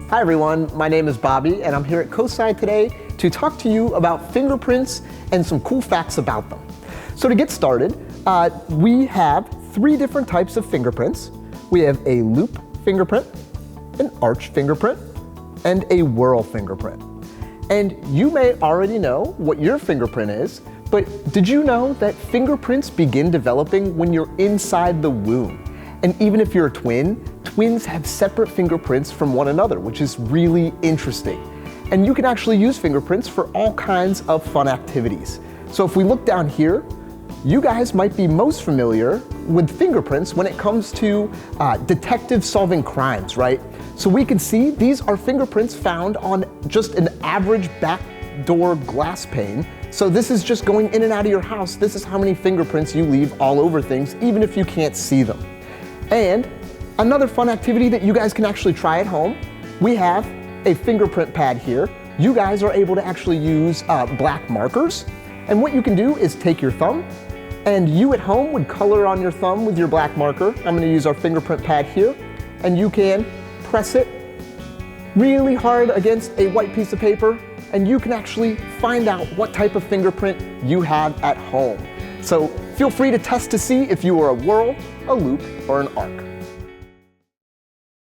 Hi everyone, my name is Bobby and I'm here at COSI today to talk to you about fingerprints and some cool facts about them. So to get started, we have three different types of fingerprints. We have a loop fingerprint, an arch fingerprint, and a whorl fingerprint. And you may already know what your fingerprint is, but did you know that fingerprints begin developing when you're inside the womb? And even if you're a twin, twins have separate fingerprints from one another, which is really interesting. And you can actually use fingerprints for all kinds of fun activities. So if we look down here, you guys might be most familiar with fingerprints when it comes to detective solving crimes, right? So we can see these are fingerprints found on just an average back door glass pane. So this is just going in and out of your house. This is how many fingerprints you leave all over things, even if you can't see them. And another fun activity that you guys can actually try at home, we have a fingerprint pad here. You guys are able to actually use black markers. And what you can do is take your thumb, and you at home would color on your thumb with your black marker. I'm gonna use our fingerprint pad here, and you can press it really hard against a white piece of paper, and you can actually find out what type of fingerprint you have at home. So feel free to test to see if you are a whorl, a loop, or an arc.